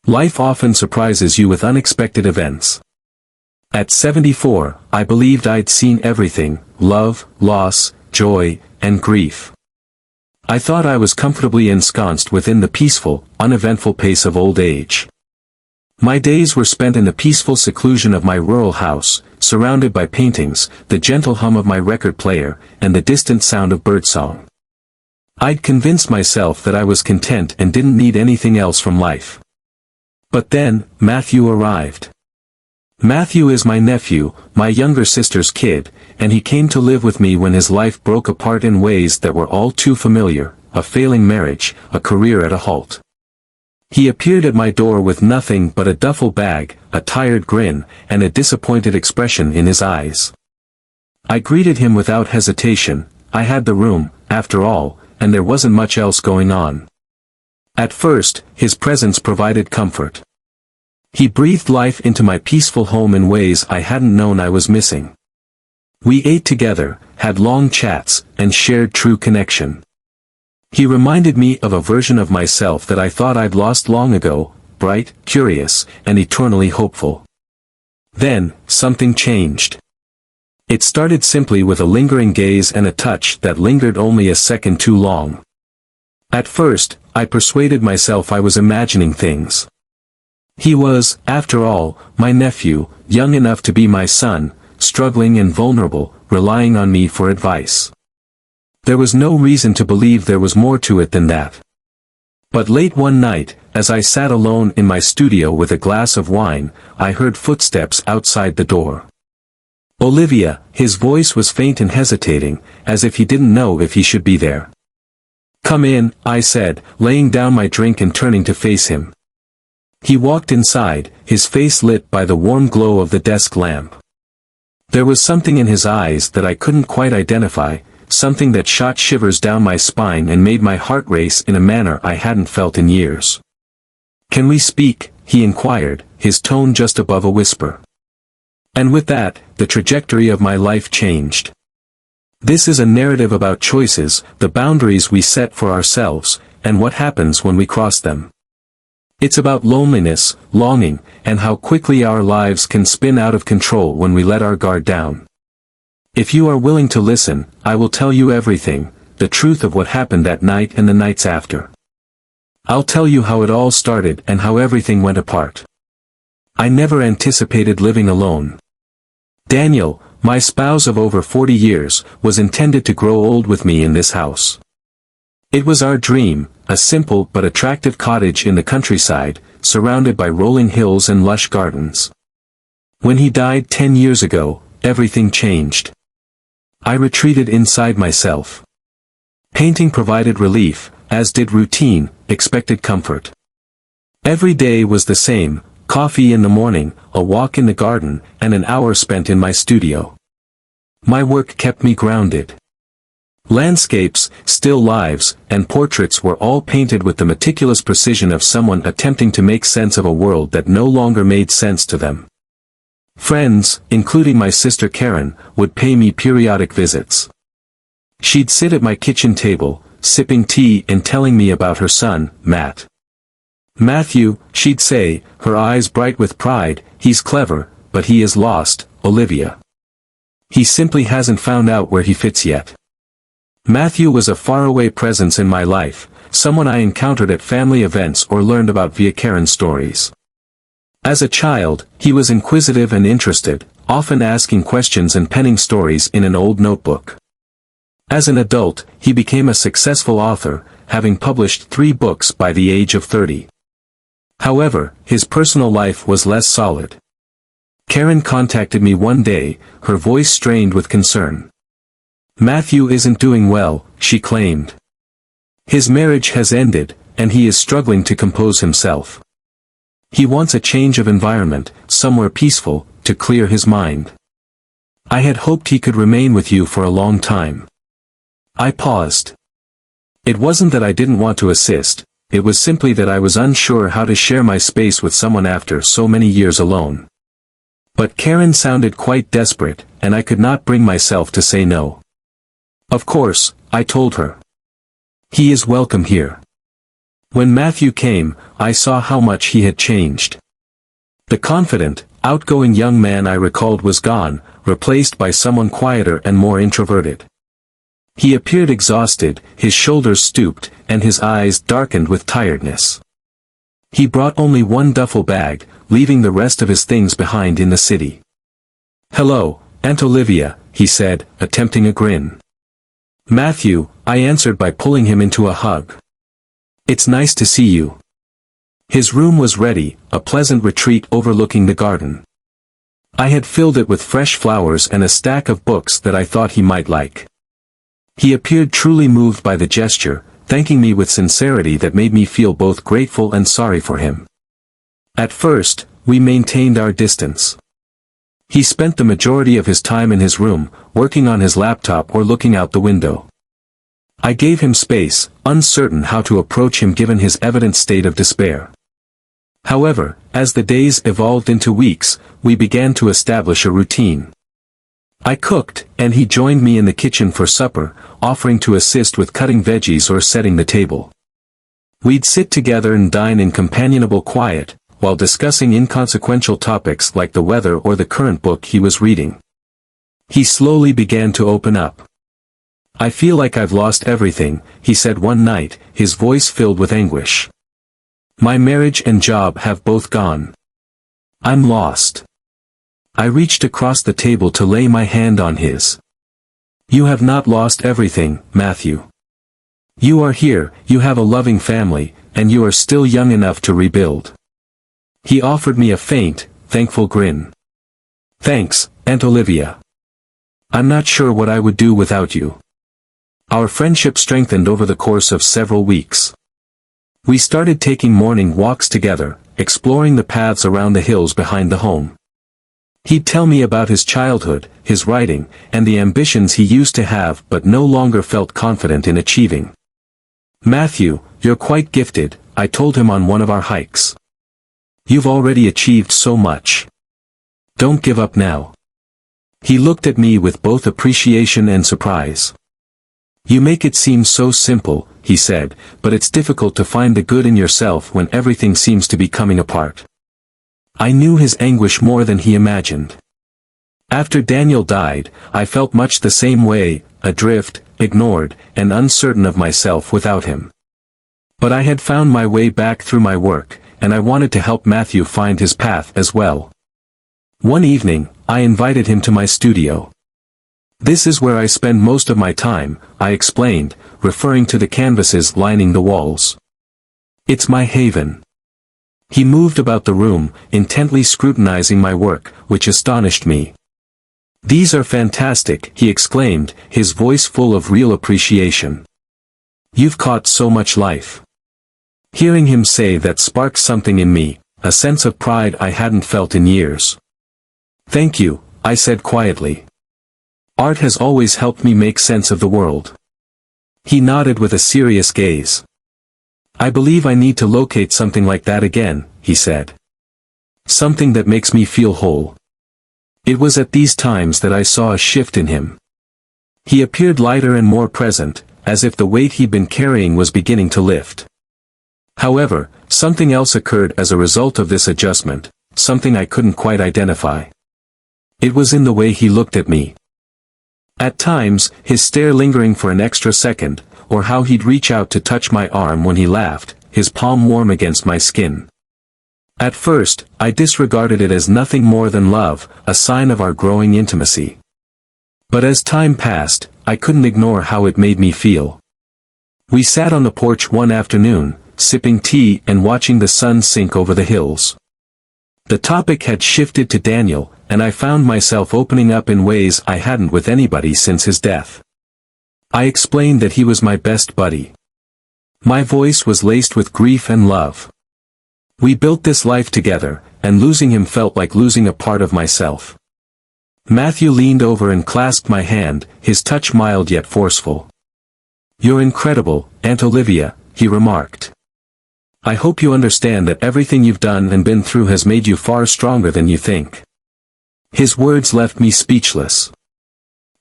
Life often surprises you with unexpected events. At 74, I believed I'd seen everything: love, loss, joy, and grief. I thought I was comfortably ensconced within the peaceful, uneventful pace of old age. My days were spent in the peaceful seclusion of my rural house, surrounded by paintings, the gentle hum of my record player, and the distant sound of birdsong. I'd convinced myself that I was content and didn't need anything else from life. But then, Matthew arrived. Matthew is my nephew, my younger sister's kid, and he came to live with me when his life broke apart in ways that were all too familiar: a failing marriage, a career at a halt. He appeared at my door with nothing but a duffel bag, a tired grin, and a disappointed expression in his eyes. I greeted him without hesitation. I had the room, after all, and there wasn't much else going on. At first, his presence provided comfort. He breathed life into my peaceful home in ways I hadn't known I was missing. We ate together, had long chats, and shared true connection. He reminded me of a version of myself that I thought I'd lost long ago: bright, curious, and eternally hopeful. Then, something changed. It started simply with a lingering gaze and a touch that lingered only a second too long. At first, I persuaded myself I was imagining things. He was, after all, my nephew, young enough to be my son, struggling and vulnerable, relying on me for advice. There was no reason to believe there was more to it than that. But late one night, as I sat alone in my studio with a glass of wine, I heard footsteps outside the door. Olivia. His voice was faint and hesitating, as if he didn't know if he should be there. "Come in," I said, laying down my drink and turning to face him. He walked inside, his face lit by the warm glow of the desk lamp. There was something in his eyes that I couldn't quite identify, something that shot shivers down my spine and made my heart race in a manner I hadn't felt in years. "Can we speak?" he inquired, his tone just above a whisper. And with that, the trajectory of my life changed. This is a narrative about choices, the boundaries we set for ourselves, and what happens when we cross them. It's about loneliness, longing, and how quickly our lives can spin out of control when we let our guard down. If you are willing to listen, I will tell you everything, the truth of what happened that night and the nights after. I'll tell you how it all started and how everything went apart. I never anticipated living alone. Daniel, my spouse of over 40 years, was intended to grow old with me in this house. It was our dream, a simple but attractive cottage in the countryside, surrounded by rolling hills and lush gardens. When he died 10 years ago, everything changed. I retreated inside myself. Painting provided relief, as did routine, expected comfort. Every day was the same: coffee in the morning, a walk in the garden, and an hour spent in my studio. My work kept me grounded. Landscapes, still lives, and portraits were all painted with the meticulous precision of someone attempting to make sense of a world that no longer made sense to them. Friends, including my sister Karen, would pay me periodic visits. She'd sit at my kitchen table, sipping tea and telling me about her son, Matt. "Matthew," she'd say, her eyes bright with pride, "he's clever, but he is lost, Olivia. He simply hasn't found out where he fits yet." Matthew was a faraway presence in my life, someone I encountered at family events or learned about via Karen's stories. As a child, he was inquisitive and interested, often asking questions and penning stories in an old notebook. As an adult, he became a successful author, having published 3 books by the age of 30. However, his personal life was less solid. Karen contacted me one day, her voice strained with concern. "Matthew isn't doing well," she claimed. "His marriage has ended, and he is struggling to compose himself. He wants a change of environment, somewhere peaceful, to clear his mind. I had hoped he could remain with you for a long time." I paused. It wasn't that I didn't want to assist, it was simply that I was unsure how to share my space with someone after so many years alone. But Karen sounded quite desperate, and I could not bring myself to say no. "Of course," I told her. "He is welcome here. When Matthew came, I saw how much he had changed. The confident, outgoing young man I recalled was gone, replaced by someone quieter and more introverted. He appeared exhausted, his shoulders stooped, and his eyes darkened with tiredness. He brought only one duffel bag, leaving the rest of his things behind in the city. "Hello, Aunt Olivia," he said, attempting a grin. "Matthew," I answered by pulling him into a hug. "It's nice to see you." His room was ready, a pleasant retreat overlooking the garden. I had filled it with fresh flowers and a stack of books that I thought he might like. He appeared truly moved by the gesture, thanking me with sincerity that made me feel both grateful and sorry for him. At first, we maintained our distance. He spent the majority of his time in his room, working on his laptop or looking out the window. I gave him space, uncertain how to approach him given his evident state of despair. However, as the days evolved into weeks, we began to establish a routine. I cooked, and he joined me in the kitchen for supper, offering to assist with cutting veggies or setting the table. We'd sit together and dine in companionable quiet, while discussing inconsequential topics like the weather or the current book he was reading. He slowly began to open up. "I feel like I've lost everything," he said one night, his voice filled with anguish. "My marriage and job have both gone. I'm lost." I reached across the table to lay my hand on his. "You have not lost everything, Matthew. You are here, you have a loving family, and you are still young enough to rebuild." He offered me a faint, thankful grin. "Thanks, Aunt Olivia. I'm not sure what I would do without you." Our friendship strengthened over the course of several weeks. We started taking morning walks together, exploring the paths around the hills behind the home. He'd tell me about his childhood, his writing, and the ambitions he used to have but no longer felt confident in achieving. "Matthew, you're quite gifted," I told him on one of our hikes. "You've already achieved so much. Don't give up now." He looked at me with both appreciation and surprise. "You make it seem so simple," he said, "but it's difficult to find the good in yourself when everything seems to be coming apart." I knew his anguish more than he imagined. After Daniel died, I felt much the same way, adrift, ignored, and uncertain of myself without him. But I had found my way back through my work, and I wanted to help Matthew find his path as well. One evening, I invited him to my studio. "This is where I spend most of my time," I explained, referring to the canvases lining the walls. "It's my haven." He moved about the room, intently scrutinizing my work, which astonished me. "These are fantastic," he exclaimed, his voice full of real appreciation. "You've caught so much life." Hearing him say that sparked something in me, a sense of pride I hadn't felt in years. "Thank you," I said quietly. "Art has always helped me make sense of the world." He nodded with a serious gaze. "I believe I need to locate something like that again," he said. "Something that makes me feel whole." It was at these times that I saw a shift in him. He appeared lighter and more present, as if the weight he'd been carrying was beginning to lift. However, something else occurred as a result of this adjustment, something I couldn't quite identify. It was in the way he looked at me. At times, his stare lingering for an extra second, or how he'd reach out to touch my arm when he laughed, his palm warm against my skin. At first, I disregarded it as nothing more than love, a sign of our growing intimacy. But as time passed, I couldn't ignore how it made me feel. We sat on the porch one afternoon, sipping tea and watching the sun sink over the hills. The topic had shifted to Daniel, and I found myself opening up in ways I hadn't with anybody since his death. I explained that he was my best buddy. My voice was laced with grief and love. We built this life together, and losing him felt like losing a part of myself. Matthew leaned over and clasped my hand, his touch mild yet forceful. "You're incredible, Aunt Olivia," he remarked. "I hope you understand that everything you've done and been through has made you far stronger than you think." His words left me speechless.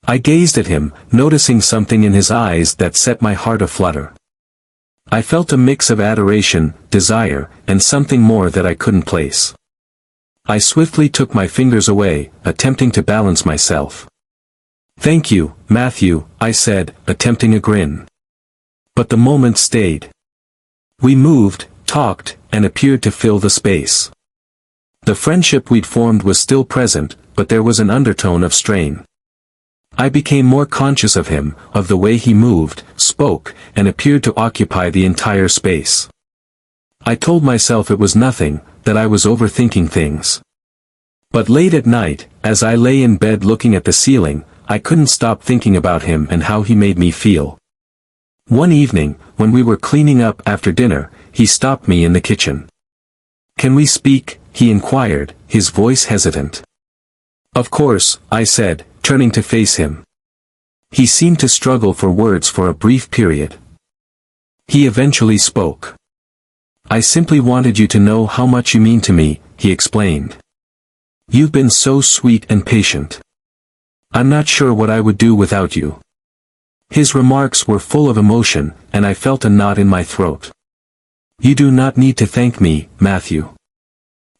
I gazed at him, noticing something in his eyes that set my heart aflutter. I felt a mix of adoration, desire, and something more that I couldn't place. I swiftly took my fingers away, attempting to balance myself. "Thank you, Matthew," I said, attempting a grin. But the moment stayed. We moved, talked, and appeared to fill the space. The friendship we'd formed was still present, but there was an undertone of strain. I became more conscious of him, of the way he moved, spoke, and appeared to occupy the entire space. I told myself it was nothing, that I was overthinking things. But late at night, as I lay in bed looking at the ceiling, I couldn't stop thinking about him and how he made me feel. One evening, when we were cleaning up after dinner, he stopped me in the kitchen. "Can we speak?" he inquired, his voice hesitant. "Of course," I said, turning to face him. He seemed to struggle for words for a brief period. He eventually spoke. "I simply wanted you to know how much you mean to me," he explained. "You've been so sweet and patient. I'm not sure what I would do without you." His remarks were full of emotion, and I felt a knot in my throat. "You do not need to thank me, Matthew.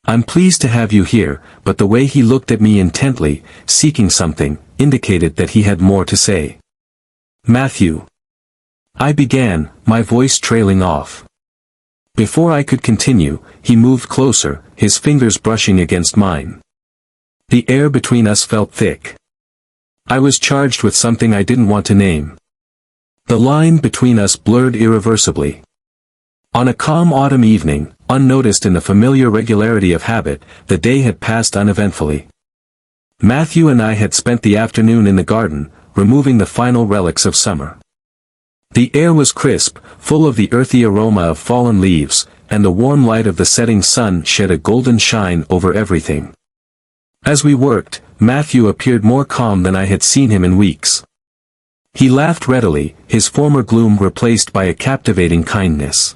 I'm pleased to have you here," but the way he looked at me intently, seeking something, indicated that he had more to say. "Matthew," I began, my voice trailing off. Before I could continue, he moved closer, his fingers brushing against mine. The air between us felt thick. I was charged with something I didn't want to name. The line between us blurred irreversibly. On a calm autumn evening, unnoticed in the familiar regularity of habit, the day had passed uneventfully. Matthew and I had spent the afternoon in the garden, removing the final relics of summer. The air was crisp, full of the earthy aroma of fallen leaves, and the warm light of the setting sun shed a golden shine over everything. As we worked, Matthew appeared more calm than I had seen him in weeks. He laughed readily, his former gloom replaced by a captivating kindness.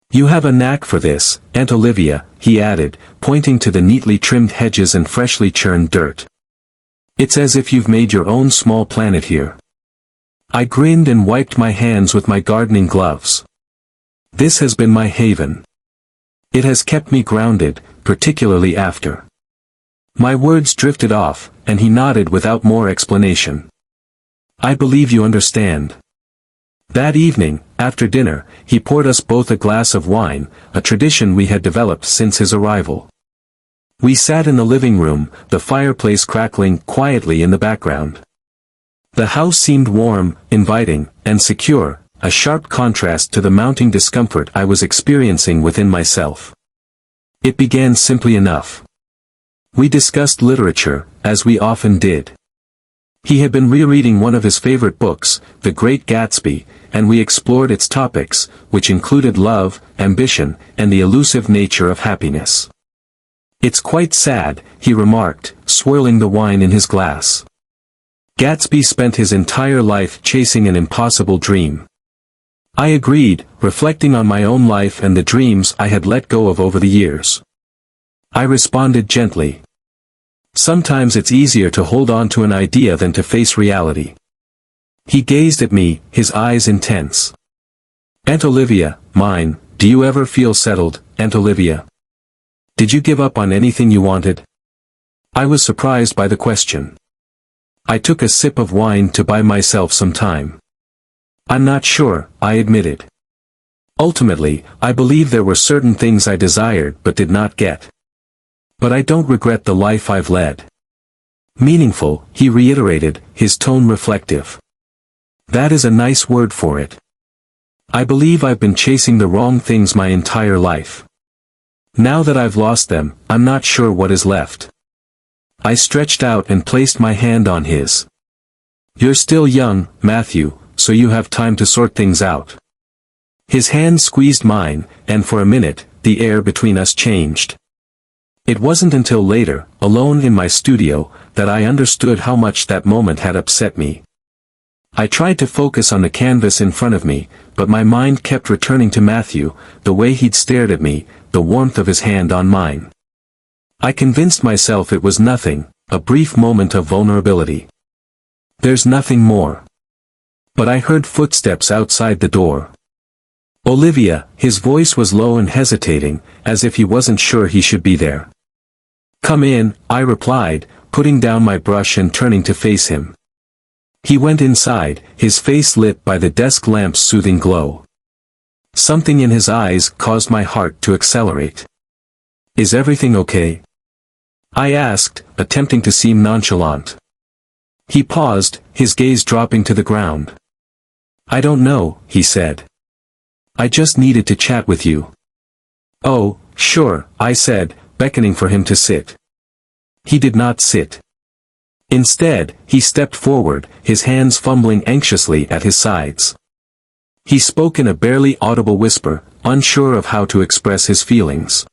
"You have a knack for this, Aunt Olivia," he added, pointing to the neatly trimmed hedges and freshly churned dirt. "It's as if you've made your own small planet here." I grinned and wiped my hands with my gardening gloves. This has been my haven. It has kept me grounded, particularly after. My words drifted off, and he nodded without more explanation. "I believe you understand." That evening, after dinner, he poured us both a glass of wine, a tradition we had developed since his arrival. We sat in the living room, the fireplace crackling quietly in the background. The house seemed warm, inviting, and secure, a sharp contrast to the mounting discomfort I was experiencing within myself. It began simply enough. We discussed literature, as we often did. He had been rereading one of his favorite books, The Great Gatsby, and we explored its topics, which included love, ambition, and the elusive nature of happiness. "It's quite sad," he remarked, swirling the wine in his glass. "Gatsby spent his entire life chasing an impossible dream." I agreed, reflecting on my own life and the dreams I had let go of over the years. I responded gently. "Sometimes it's easier to hold on to an idea than to face reality." He gazed at me, his eyes intense. "Aunt Olivia, mine, do you ever feel settled, Aunt Olivia? Did you give up on anything you wanted?" I was surprised by the question. I took a sip of wine to buy myself some time. "I'm not sure," I admitted. "Ultimately, I believe there were certain things I desired but did not get. But I don't regret the life I've led." "Meaningful," he reiterated, his tone reflective. "That is a nice word for it. I believe I've been chasing the wrong things my entire life. Now that I've lost them, I'm not sure what is left." I stretched out and placed my hand on his. "You're still young, Matthew, so you have time to sort things out." His hand squeezed mine, and for a minute, the air between us changed. It wasn't until later, alone in my studio, that I understood how much that moment had upset me. I tried to focus on the canvas in front of me, but my mind kept returning to Matthew, the way he'd stared at me, the warmth of his hand on mine. I convinced myself it was nothing, a brief moment of vulnerability. "There's nothing more." But I heard footsteps outside the door. Olivia, his voice was low and hesitating, as if he wasn't sure he should be there. Come in, I replied, putting down my brush and turning to face him. He went inside, his face lit by the desk lamp's soothing glow. Something in his eyes caused my heart to accelerate. Is everything okay? I asked, attempting to seem nonchalant. He paused, his gaze dropping to the ground. I don't know, he said. I just needed to chat with you. Oh, sure, I said, beckoning for him to sit. He did not sit. Instead, he stepped forward, his hands fumbling anxiously at his sides. He spoke in a barely audible whisper, unsure of how to express his feelings.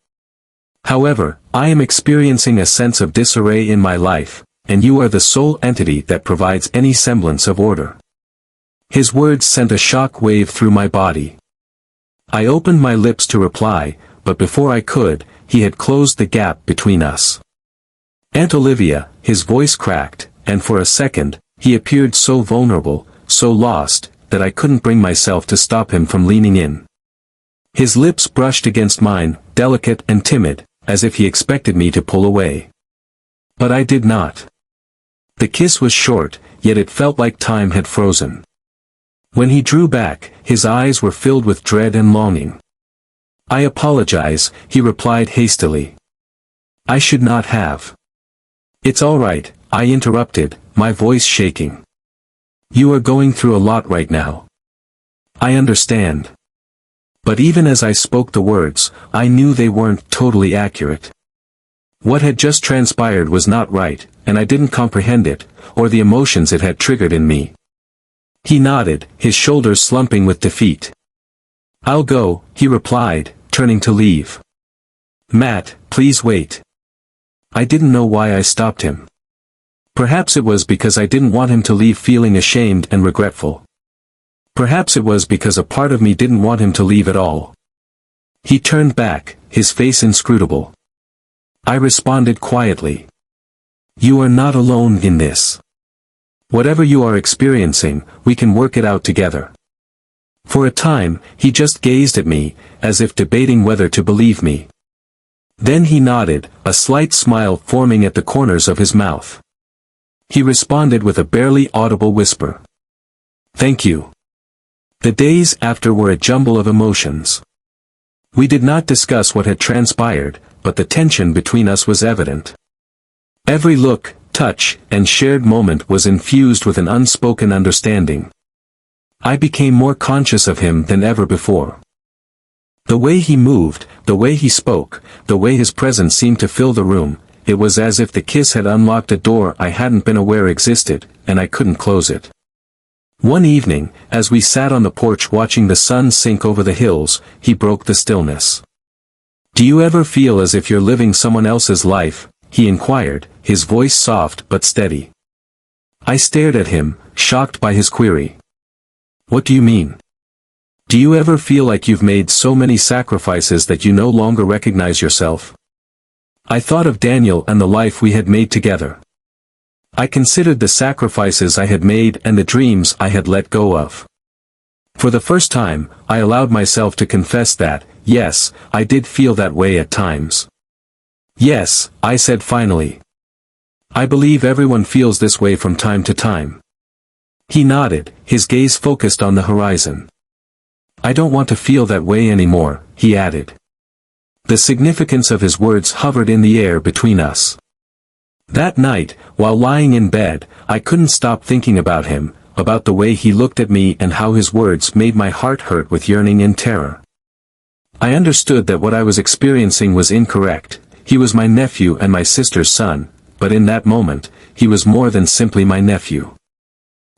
However, I am experiencing a sense of disarray in my life, and you are the sole entity that provides any semblance of order. His words sent a shock wave through my body. I opened my lips to reply, but before I could, he had closed the gap between us. Aunt Olivia, his voice cracked, and for a second, he appeared so vulnerable, so lost, that I couldn't bring myself to stop him from leaning in. His lips brushed against mine, delicate and timid, as if he expected me to pull away. But I did not. The kiss was short, yet it felt like time had frozen. When he drew back, his eyes were filled with dread and longing. I apologize, he replied hastily. I should not have. It's all right, I interrupted, my voice shaking. You are going through a lot right now. I understand. But even as I spoke the words, I knew they weren't totally accurate. What had just transpired was not right, and I didn't comprehend it, or the emotions it had triggered in me. He nodded, his shoulders slumping with defeat. I'll go, he replied, turning to leave. Matt, please wait. I didn't know why I stopped him. Perhaps it was because I didn't want him to leave feeling ashamed and regretful. Perhaps it was because a part of me didn't want him to leave at all. He turned back, his face inscrutable. I responded quietly. You are not alone in this. Whatever you are experiencing, we can work it out together. For a time, he just gazed at me, as if debating whether to believe me. Then he nodded, a slight smile forming at the corners of his mouth. He responded with a barely audible whisper. Thank you. The days after were a jumble of emotions. We did not discuss what had transpired, but the tension between us was evident. Every look, touch, and shared moment was infused with an unspoken understanding. I became more conscious of him than ever before. The way he moved, the way he spoke, the way his presence seemed to fill the room, it was as if the kiss had unlocked a door I hadn't been aware existed, and I couldn't close it. One evening, as we sat on the porch watching the sun sink over the hills, he broke the stillness. Do you ever feel as if you're living someone else's life? He inquired, his voice soft but steady. I stared at him, shocked by his query. What do you mean? Do you ever feel like you've made so many sacrifices that you no longer recognize yourself? I thought of Daniel and the life we had made together. I considered the sacrifices I had made and the dreams I had let go of. For the first time, I allowed myself to confess that, yes, I did feel that way at times. Yes, I said finally. I believe everyone feels this way from time to time. He nodded, his gaze focused on the horizon. I don't want to feel that way anymore, he added. The significance of his words hovered in the air between us. That night, while lying in bed, I couldn't stop thinking about him, about the way he looked at me and how his words made my heart hurt with yearning and terror. I understood that what I was experiencing was incorrect. He was my nephew and my sister's son, but in that moment, he was more than simply my nephew.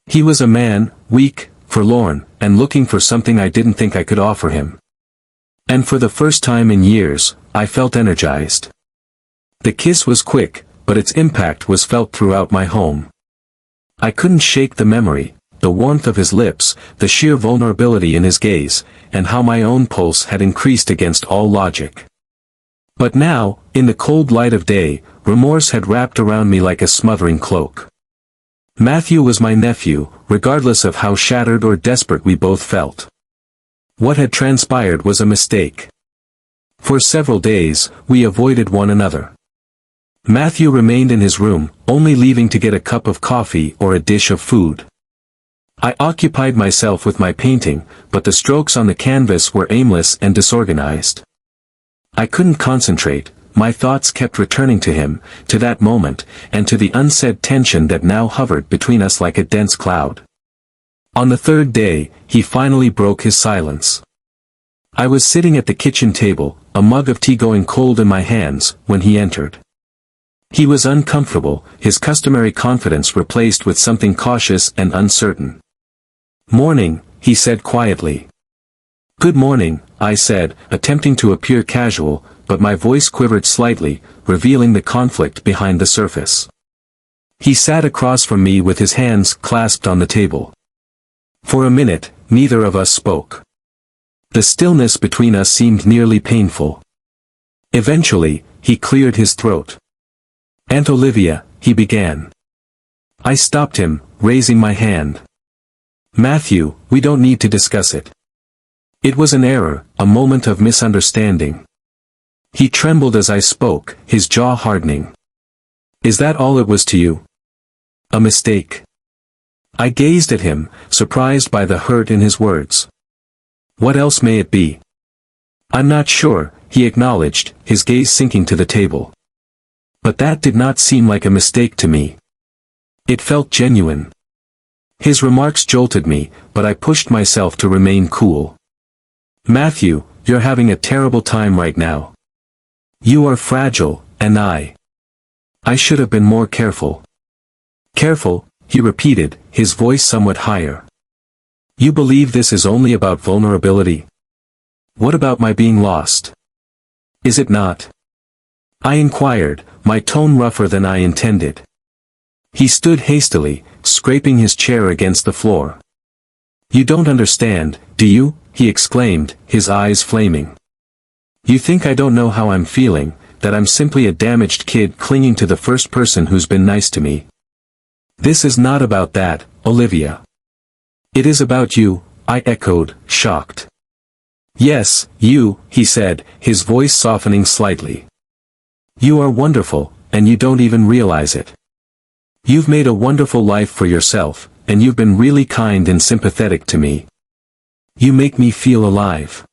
He was a man, weak, forlorn, and looking for something I didn't think I could offer him. And for the first time in years, I felt energized. The kiss was quick, but its impact was felt throughout my home. I couldn't shake the memory, the warmth of his lips, the sheer vulnerability in his gaze, and how my own pulse had increased against all logic. But now, in the cold light of day, remorse had wrapped around me like a smothering cloak. Matthew was my nephew, regardless of how shattered or desperate we both felt. What had transpired was a mistake. For several days, we avoided one another. Matthew remained in his room, only leaving to get a cup of coffee or a dish of food. I occupied myself with my painting, but the strokes on the canvas were aimless and disorganized. I couldn't concentrate, my thoughts kept returning to him, to that moment, and to the unsaid tension that now hovered between us like a dense cloud. On the third day, he finally broke his silence. I was sitting at the kitchen table, a mug of tea going cold in my hands, when he entered. He was uncomfortable, his customary confidence replaced with something cautious and uncertain. "Morning," he said quietly. "Good morning," I said, attempting to appear casual, but my voice quivered slightly, revealing the conflict behind the surface. He sat across from me with his hands clasped on the table. For a minute, neither of us spoke. The stillness between us seemed nearly painful. Eventually, he cleared his throat. "Aunt Olivia," he began. I stopped him, raising my hand. "Matthew, we don't need to discuss it. It was an error, a moment of misunderstanding." He trembled as I spoke, his jaw hardening. "Is that all it was to you? A mistake?" I gazed at him, surprised by the hurt in his words. "What else may it be?" "I'm not sure," he acknowledged, his gaze sinking to the table. But that did not seem like a mistake to me. It felt genuine. His remarks jolted me, but I pushed myself to remain cool. "Matthew, you're having a terrible time right now. You are fragile, and I should have been more careful." "Careful," he repeated, his voice somewhat higher. "You believe this is only about vulnerability? What about my being lost? Is it not?" I inquired, my tone rougher than I intended. He stood hastily, scraping his chair against the floor. "You don't understand, do you?" he exclaimed, his eyes flaming. "You think I don't know how I'm feeling, that I'm simply a damaged kid clinging to the first person who's been nice to me? This is not about that, Olivia. It is about you," I echoed, shocked. "Yes, you," he said, his voice softening slightly. "You are wonderful, and you don't even realize it. You've made a wonderful life for yourself, and you've been really kind and sympathetic to me. You make me feel alive."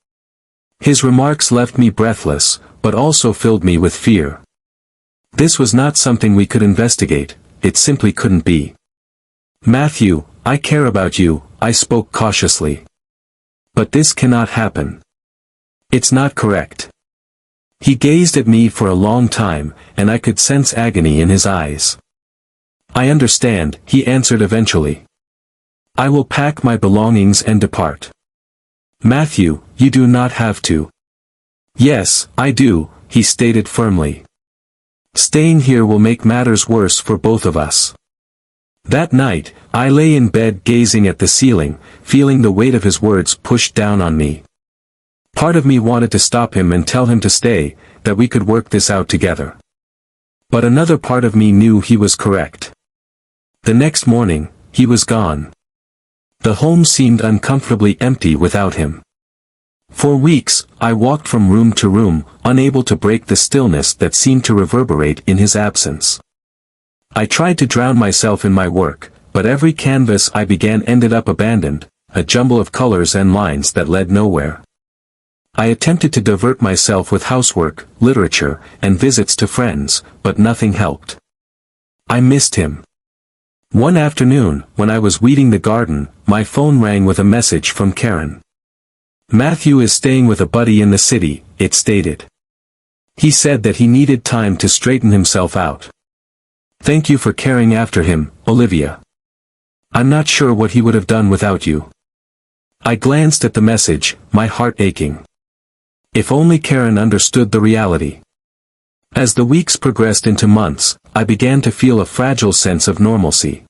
His remarks left me breathless, but also filled me with fear. This was not something we could investigate, it simply couldn't be. "Matthew, I care about you," I spoke cautiously. "But this cannot happen. It's not correct." He gazed at me for a long time, and I could sense agony in his eyes. "I understand," he answered eventually. "I will pack my belongings and depart." "Matthew, you do not have to." "Yes, I do," he stated firmly. "Staying here will make matters worse for both of us." That night, I lay in bed gazing at the ceiling, feeling the weight of his words pushed down on me. Part of me wanted to stop him and tell him to stay, that we could work this out together. But another part of me knew he was correct. The next morning, he was gone. The home seemed uncomfortably empty without him. For weeks, I walked from room to room, unable to break the stillness that seemed to reverberate in his absence. I tried to drown myself in my work, but every canvas I began ended up abandoned, a jumble of colors and lines that led nowhere. I attempted to divert myself with housework, literature, and visits to friends, but nothing helped. I missed him. One afternoon, when I was weeding the garden, my phone rang with a message from Karen. "Matthew is staying with a buddy in the city," it stated. He said that he needed time to straighten himself out. "Thank you for caring after him, Olivia. I'm not sure what he would have done without you." I glanced at the message, my heart aching. If only Karen understood the reality. As the weeks progressed into months, I began to feel a fragile sense of normalcy.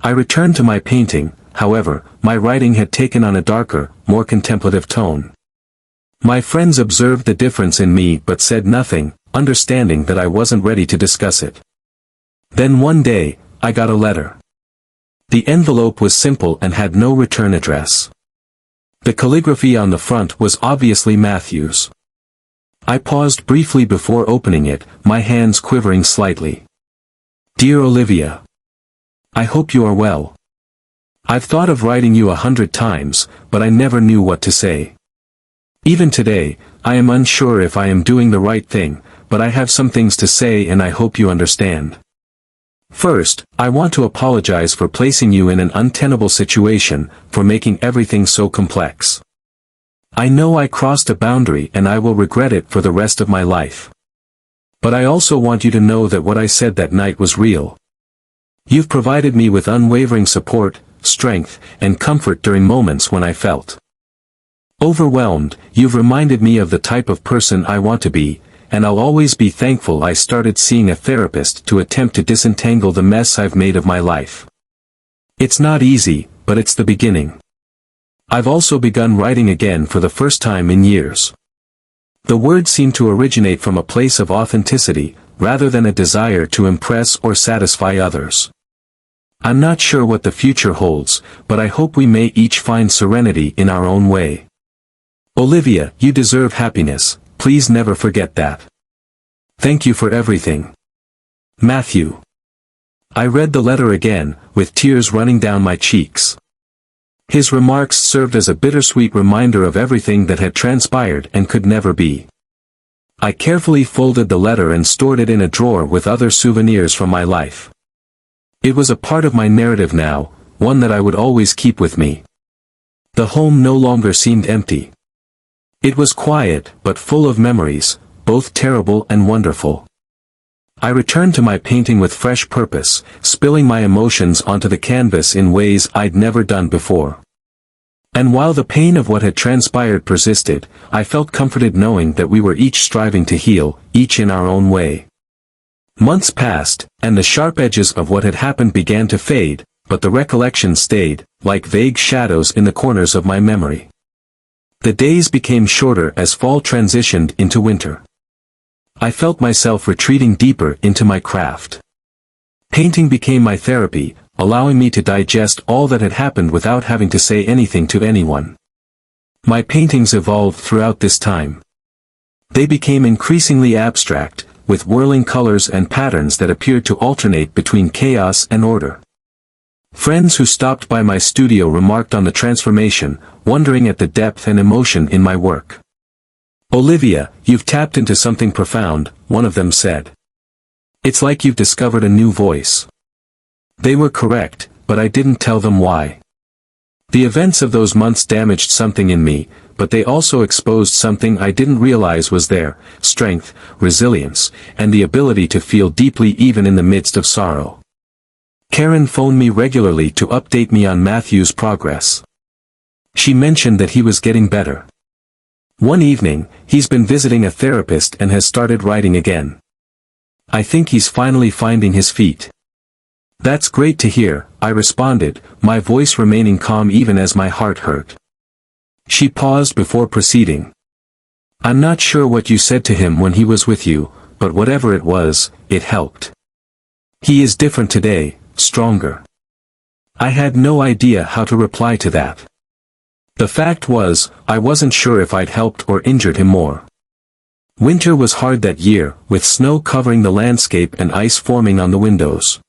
I returned to my painting, however, my writing had taken on a darker, more contemplative tone. My friends observed the difference in me but said nothing, understanding that I wasn't ready to discuss it. Then one day, I got a letter. The envelope was simple and had no return address. The calligraphy on the front was obviously Matthew's. I paused briefly before opening it, my hands quivering slightly. Dear Olivia. I hope you are well. I've thought of writing you 100 times, but I never knew what to say. Even today, I am unsure if I am doing the right thing, but I have some things to say and I hope you understand. First, I want to apologize for placing you in an untenable situation, for making everything so complex. I know I crossed a boundary and I will regret it for the rest of my life. But I also want you to know that what I said that night was real. You've provided me with unwavering support, strength, and comfort during moments when I felt overwhelmed. You've reminded me of the type of person I want to be, and I'll always be thankful I started seeing a therapist to attempt to disentangle the mess I've made of my life. It's not easy, but it's the beginning. I've also begun writing again for the first time in years. The words seem to originate from a place of authenticity, rather than a desire to impress or satisfy others. I'm not sure what the future holds, but I hope we may each find serenity in our own way. Olivia, you deserve happiness, please never forget that. Thank you for everything. Matthew. I read the letter again, with tears running down my cheeks. His remarks served as a bittersweet reminder of everything that had transpired and could never be. I carefully folded the letter and stored it in a drawer with other souvenirs from my life. It was a part of my narrative now, one that I would always keep with me. The home no longer seemed empty. It was quiet, but full of memories, both terrible and wonderful. I returned to my painting with fresh purpose, spilling my emotions onto the canvas in ways I'd never done before. And while the pain of what had transpired persisted, I felt comforted knowing that we were each striving to heal, each in our own way. Months passed, and the sharp edges of what had happened began to fade, but the recollection stayed, like vague shadows in the corners of my memory. The days became shorter as fall transitioned into winter. I felt myself retreating deeper into my craft. Painting became my therapy, allowing me to digest all that had happened without having to say anything to anyone. My paintings evolved throughout this time. They became increasingly abstract, with whirling colors and patterns that appeared to alternate between chaos and order. Friends who stopped by my studio remarked on the transformation, wondering at the depth and emotion in my work. Olivia, you've tapped into something profound, one of them said. It's like you've discovered a new voice. They were correct, but I didn't tell them why. The events of those months damaged something in me, but they also exposed something I didn't realize was there: strength, resilience, and the ability to feel deeply even in the midst of sorrow. Karen phoned me regularly to update me on Matthew's progress. She mentioned that he was getting better. One evening, he's been visiting a therapist and has started writing again. I think he's finally finding his feet. That's great to hear, I responded, my voice remaining calm even as my heart hurt. She paused before proceeding. I'm not sure what you said to him when he was with you, but whatever it was, it helped. He is different today, stronger. I had no idea how to reply to that. The fact was, I wasn't sure if I'd helped or injured him more. Winter was hard that year, with snow covering the landscape and ice forming on the windows.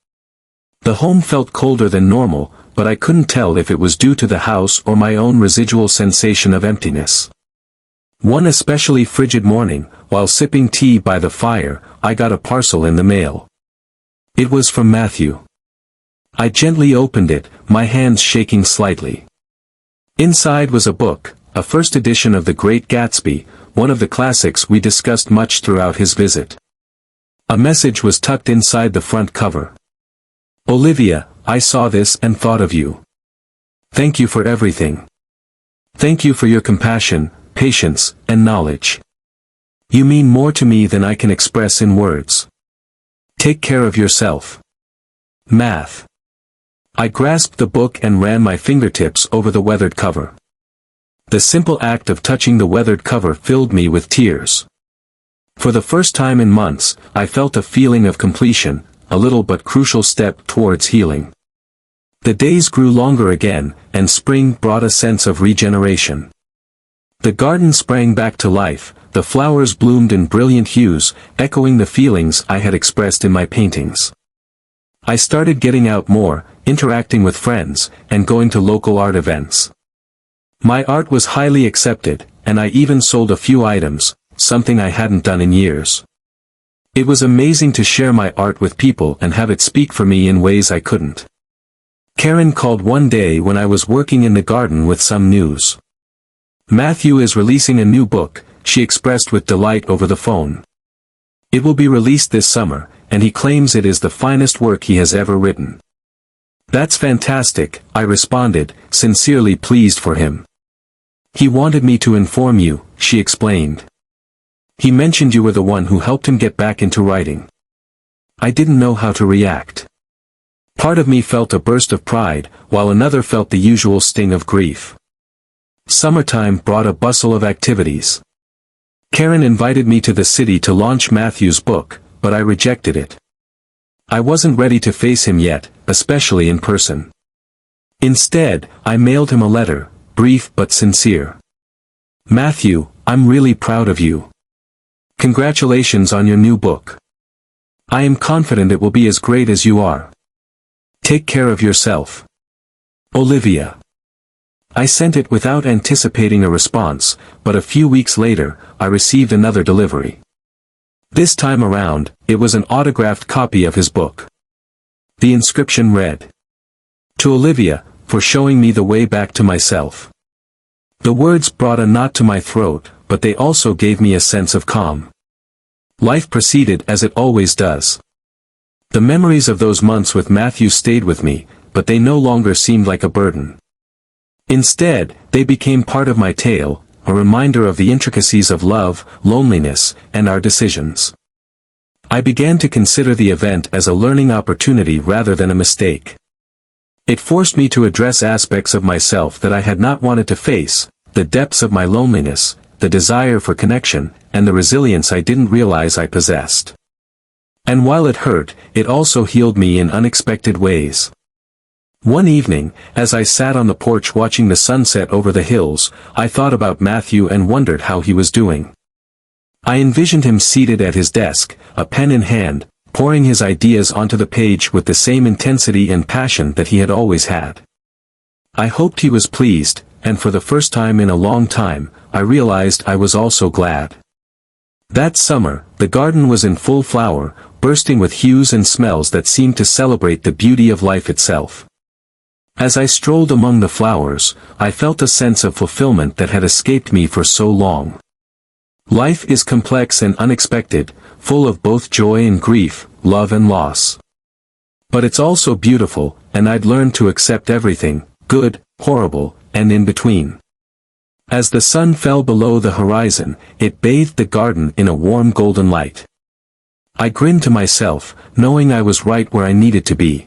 The home felt colder than normal, but I couldn't tell if it was due to the house or my own residual sensation of emptiness. One especially frigid morning, while sipping tea by the fire, I got a parcel in the mail. It was from Matthew. I gently opened it, my hands shaking slightly. Inside was a book, a first edition of The Great Gatsby, one of the classics we discussed much throughout his visit. A message was tucked inside the front cover. Olivia, I saw this and thought of you. Thank you for everything. Thank you for your compassion, patience, and knowledge. You mean more to me than I can express in words. Take care of yourself. Math. I grasped the book and ran my fingertips over the weathered cover. The simple act of touching the weathered cover filled me with tears. For the first time in months, I felt a feeling of completion, a little but crucial step towards healing. The days grew longer again, and spring brought a sense of regeneration. The garden sprang back to life, the flowers bloomed in brilliant hues, echoing the feelings I had expressed in my paintings. I started getting out more, interacting with friends, and going to local art events. My art was highly accepted, and I even sold a few items, something I hadn't done in years. It was amazing to share my art with people and have it speak for me in ways I couldn't. Karen called one day when I was working in the garden with some news. "Matthew is releasing a new book," she expressed with delight over the phone. "It will be released this summer, and he claims it is the finest work he has ever written." "That's fantastic," I responded, sincerely pleased for him. "He wanted me to inform you," she explained. "He mentioned you were the one who helped him get back into writing." I didn't know how to react. Part of me felt a burst of pride, while another felt the usual sting of grief. Summertime brought a bustle of activities. Karen invited me to the city to launch Matthew's book, but I rejected it. I wasn't ready to face him yet, especially in person. Instead, I mailed him a letter, brief but sincere. "Matthew, I'm really proud of you. Congratulations on your new book. I am confident it will be as great as you are. Take care of yourself. Olivia." I sent it without anticipating a response, but a few weeks later, I received another delivery. This time around, it was an autographed copy of his book. The inscription read, "To Olivia, for showing me the way back to myself." The words brought a knot to my throat, but they also gave me a sense of calm. Life proceeded as it always does. The memories of those months with Matthew stayed with me, but they no longer seemed like a burden. Instead, they became part of my tale, a reminder of the intricacies of love, loneliness, and our decisions. I began to consider the event as a learning opportunity rather than a mistake. It forced me to address aspects of myself that I had not wanted to face, the depths of my loneliness, the desire for connection, and the resilience I didn't realize I possessed. And while it hurt, it also healed me in unexpected ways. One evening, as I sat on the porch watching the sunset over the hills, I thought about Matthew and wondered how he was doing. I envisioned him seated at his desk, a pen in hand, pouring his ideas onto the page with the same intensity and passion that he had always had. I hoped he was pleased, and for the first time in a long time, I realized I was also glad. That summer, the garden was in full flower, bursting with hues and smells that seemed to celebrate the beauty of life itself. As I strolled among the flowers, I felt a sense of fulfillment that had escaped me for so long. Life is complex and unexpected, full of both joy and grief, love and loss. But it's also beautiful, and I'd learned to accept everything, good, horrible, and in between. As the sun fell below the horizon, it bathed the garden in a warm golden light. I grinned to myself, knowing I was right where I needed to be.